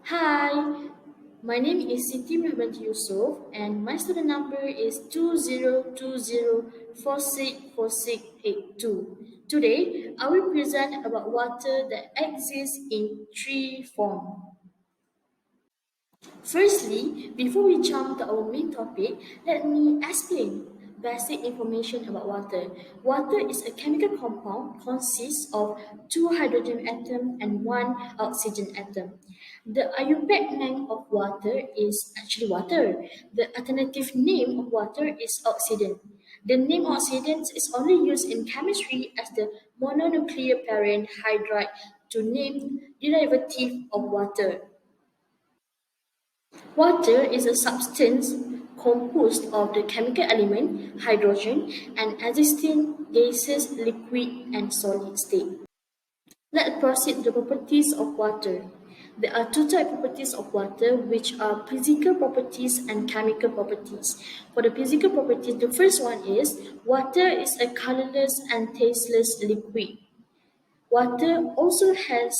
Hi, my name is Siti Rahmat Yusuf and my student number is 2020464682. Today, I will present about water that exists in three forms. Firstly, before we jump to our main topic, let me explain basic information about water. Water is a chemical compound consists of two hydrogen atoms and one oxygen atom. The Ayurvedic name of water is actually water. The alternative name of water is oxidant. The name oxidant is only used in chemistry as the mononuclear parent hydride to name derivative of water. Water is a substance composed of the chemical element hydrogen and existing gases, liquid and solid state. Let's proceed to the properties of water. There are two types of properties of water, which are physical properties and chemical properties. For the physical properties, the first one is water is a colorless and tasteless liquid. Water also has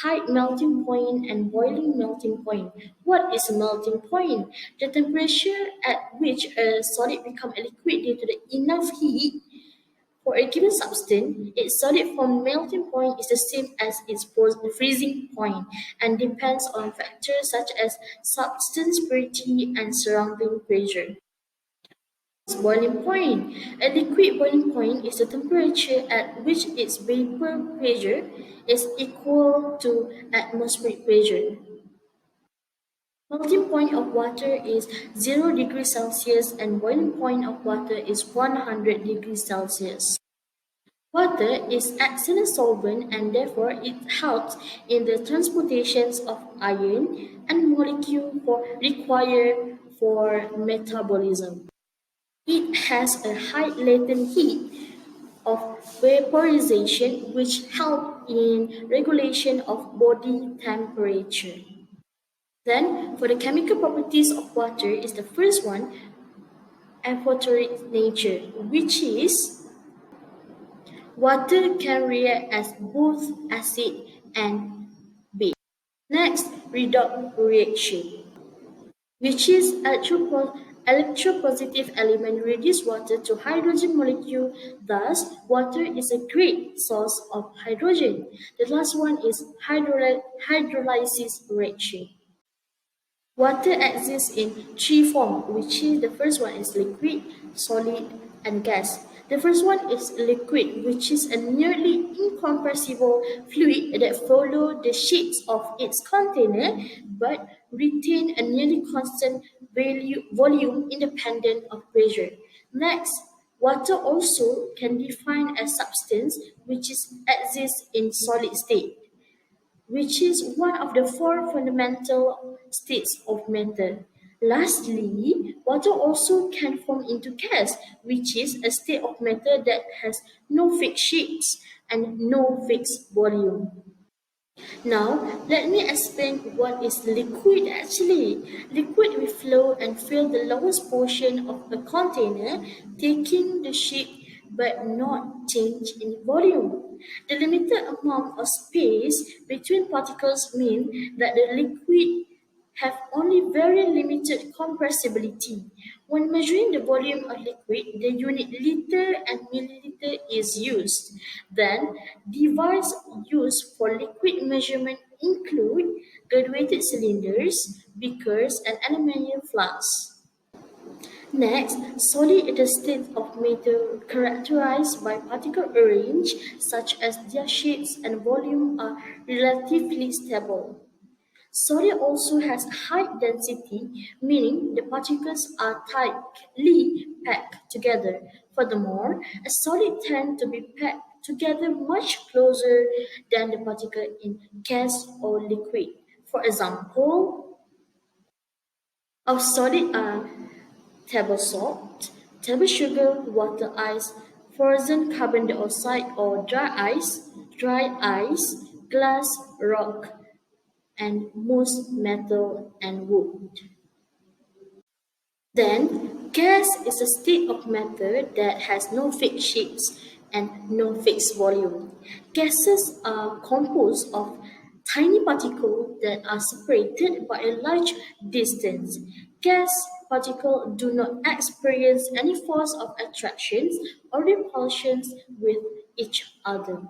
high melting point and boiling melting point. What is a melting point? The temperature at which a solid becomes a liquid due to the enough heat for a given substance. Its solid from melting point is the same as its freezing point and depends on factors such as substance purity and surrounding pressure. Boiling point. A liquid boiling point is the temperature at which its vapor pressure is equal to atmospheric pressure. Melting point of water is 0 degrees Celsius and boiling point of water is 100 degrees Celsius. Water is excellent solvent and therefore it helps in the transportations of ion and molecule required for metabolism. It has a high latent heat of vaporization which help in regulation of body temperature. Then, for the chemical properties of water is the first one, amphoteric nature, which is water can react as both acid and base. Next, redox reaction, which is electropositive element reduce water to hydrogen molecule. Thus, water is a great source of hydrogen. The last one is hydrolysis reaction. Water exists in three forms, which is the first one is liquid, solid, and gas. The first one is liquid, which is a nearly incompressible fluid that follows the shapes of its container but retain a nearly constant volume independent of pressure. Next, water also can be defined as substance which exists in solid state, which is one of the four fundamental states of matter. Lastly, water also can form into gas, which is a state of matter that has no fixed shapes and no fixed volume. Now, let me explain what is liquid actually. Liquid will flow and fill the lowest portion of a container, taking the shape but not change in volume. The limited amount of space between particles mean that the liquid have only very limited compressibility. When measuring the volume of liquid, the unit liter and milliliter is used. Then, devices used for liquid measurement include graduated cylinders, beakers, and aluminum flasks. Next, solid is a state of matter characterized by particle arrange, such as their shapes and volume are relatively stable. Sodium also has high density, meaning the particles are tightly packed together. Furthermore, a solid tends to be packed together much closer than the particle in gas or liquid. For example, of solid are table salt, table sugar, water ice, frozen carbon dioxide or dry ice, glass, rock, and most metal and wood. Then, gas is a state of matter that has no fixed shapes and no fixed volume. Gases are composed of tiny particles that are separated by a large distance. Gas particles do not experience any force of attractions or repulsions with each other.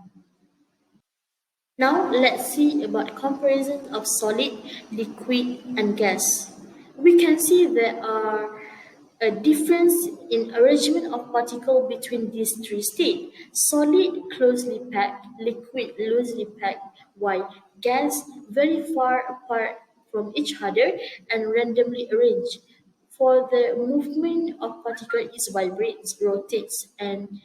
Now let's see about comparison of solid, liquid and gas. We can see there are a difference in arrangement of particle between these three states. Solid closely packed, liquid loosely packed, while gas very far apart from each other and randomly arranged. For the movement of particle, it vibrates, rotates, and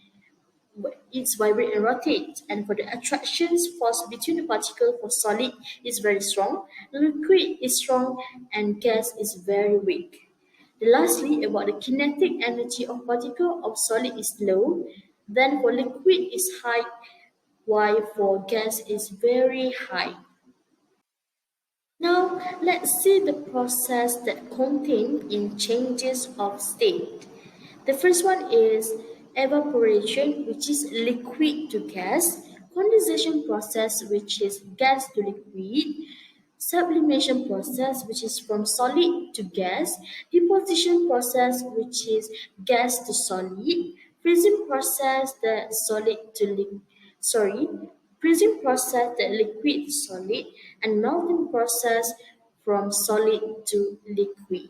it's vibrate and rotate, and for the attractions force between the particle for solid is very strong, liquid is strong, and gas is very weak. Lastly, about the kinetic energy of particle of solid is low, then for liquid is high, while for gas is very high. Now, let's see the process that contain in changes of state. The first one is evaporation, which is liquid to gas, condensation process, which is gas to liquid, sublimation process, which is from solid to gas, deposition process, which is gas to solid, freezing process, the solid to liquid, sorry, freezing process, the liquid to solid, and melting process from solid to liquid.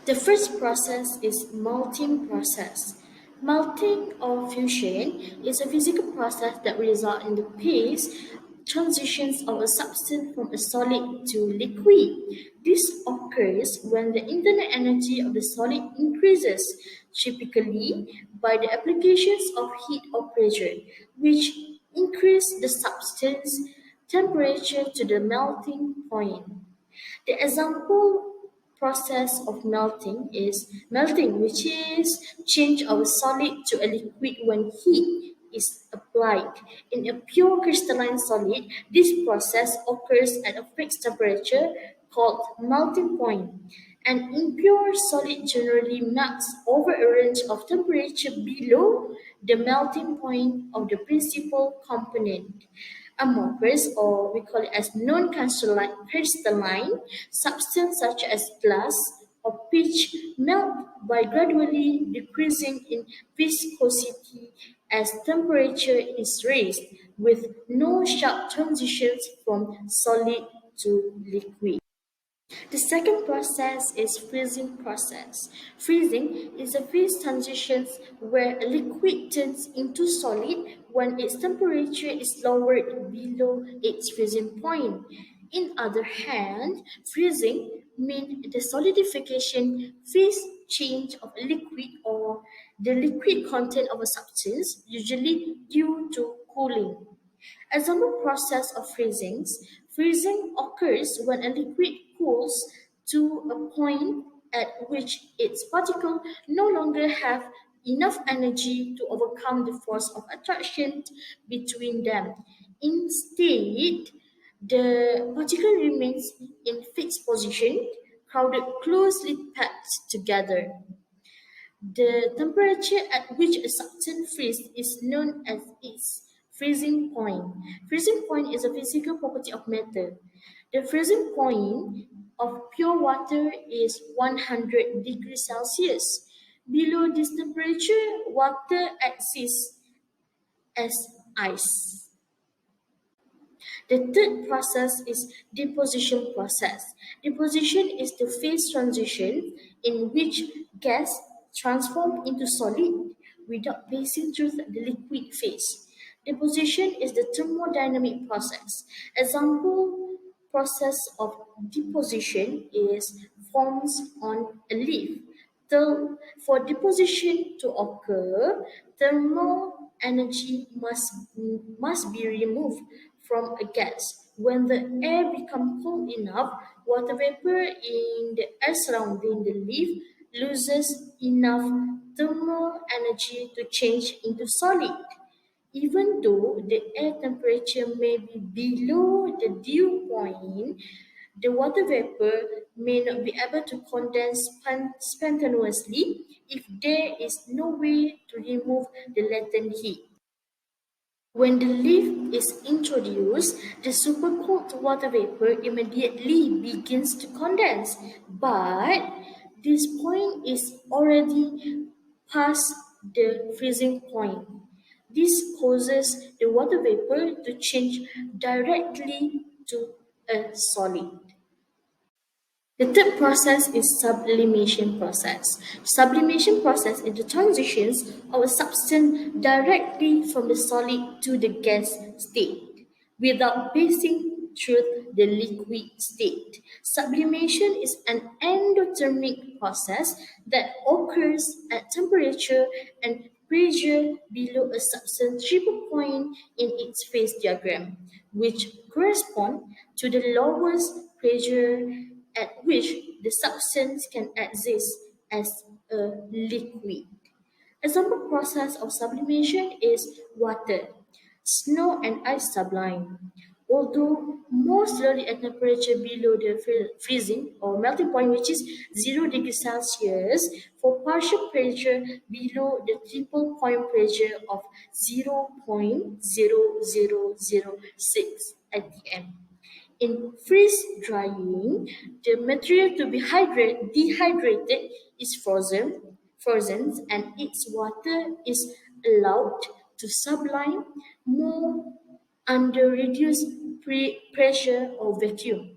The first process is melting process. Melting or fusion is a physical process that results in the phase transitions of a substance from a solid to liquid. This occurs when the internal energy of the solid increases, typically by the applications of heat or pressure, which increase the substance temperature to the melting point. The example process of melting is melting, which is change of a solid to a liquid when heat is applied. In a pure crystalline solid, this process occurs at a fixed temperature called melting point. An impure solid generally melts over a range of temperature below the melting point of the principal component. Amorphous, or we call it as non-crystalline substance such as glass or pitch melt by gradually decreasing in viscosity as temperature is raised, with no sharp transitions from solid to liquid. The second process is freezing process. Freezing is a phase transition where a liquid turns into solid when its temperature is lowered below its freezing point. In other hand, freezing means the solidification phase change of a liquid or the liquid content of a substance, usually due to cooling. Example process of freezing. Freezing occurs when a liquid cools to a point at which its particles no longer have enough energy to overcome the force of attraction between them. Instead, the particle remains in fixed position, crowded closely packed together. The temperature at which a substance freezes is known as its freezing point. Freezing point is a physical property of matter. The freezing point of pure water is 100 degrees Celsius. Below this temperature, water exists as ice. The third process is deposition process. Deposition is the phase transition in which gas transforms into solid without passing through the liquid phase. Deposition is the thermodynamic process. Example process of deposition is forms on a leaf. For deposition to occur, thermal energy must be removed from a gas. When the air becomes cold enough, water vapor in the air surrounding the leaf loses enough thermal energy to change into solid. Even though the air temperature may be below the dew point, the water vapor may not be able to condense spontaneously if there is no way to remove the latent heat. When the lift is introduced, the supercooled water vapor immediately begins to condense, but this point is already past the freezing point. This causes the water vapor to change directly to a solid. The third process is sublimation process. Sublimation process is the transitions of a substance directly from the solid to the gas state without passing through the liquid state. Sublimation is an endothermic process that occurs at temperature and pressure below a substance triple point in its phase diagram, which correspond to the lowest pressure at which the substance can exist as a liquid. Example process of sublimation is water, snow and ice sublime. Although more slowly at temperature below the freezing or melting point, which is 0 degrees Celsius, for partial pressure below the triple point pressure of 0.0006 atm. In freeze drying, the material to be dehydrated is frozen, and its water is allowed to sublime more under reduced pressure or vacuum.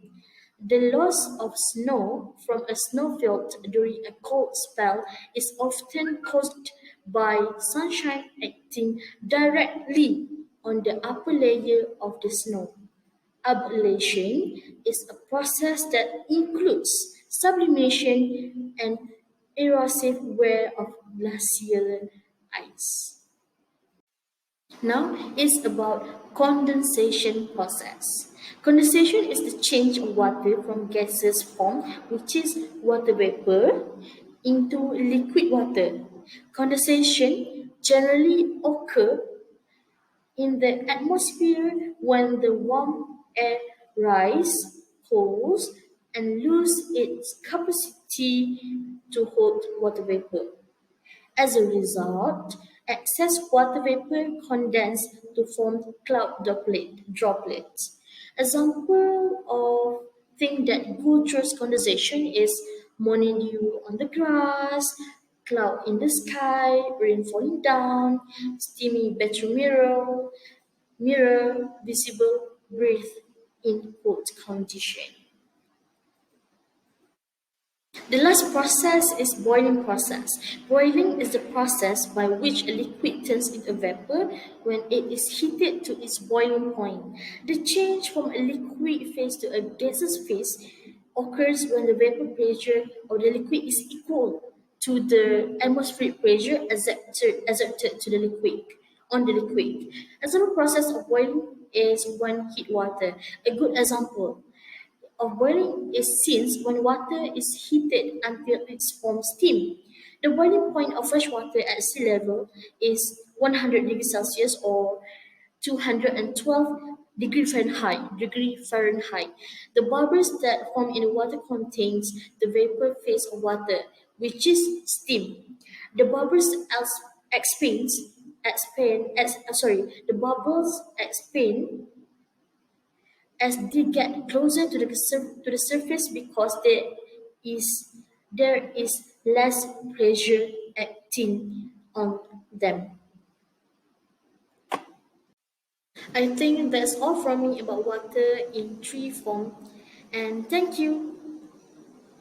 The loss of snow from a snowfield during a cold spell is often caused by sunshine acting directly on the upper layer of the snow. Ablation is a process that includes sublimation and erosive wear of glacial ice. Now it's about condensation process. Condensation is the change of water from gaseous form, which is water vapor, into liquid water. Condensation generally occurs in the atmosphere when the warm air rises, cools, and loses its capacity to hold water vapor. As a result, excess water vapor condenses to form droplets. Example of thing that go through condensation is morning dew on the grass, cloud in the sky, rain falling down, steamy bathroom mirror, visible breath in cold condition. The last process is boiling process. Boiling is the process by which a liquid turns into vapor when it is heated to its boiling point. The change from a liquid phase to a gaseous phase occurs when the vapor pressure of the liquid is equal to the atmospheric pressure exerted to the liquid on the liquid. Example process of boiling is when heat water. A good example of boiling is since when water is heated until it forms steam. The boiling point of fresh water at sea level is 100 degrees Celsius or 212 degree Fahrenheit. The bubbles that form in the water contains the vapor phase of water, which is steam. The bubbles the bubbles expand as they get closer to the surface because is there is less pressure acting on them. I think that's all from me about water in tree form, and thank you.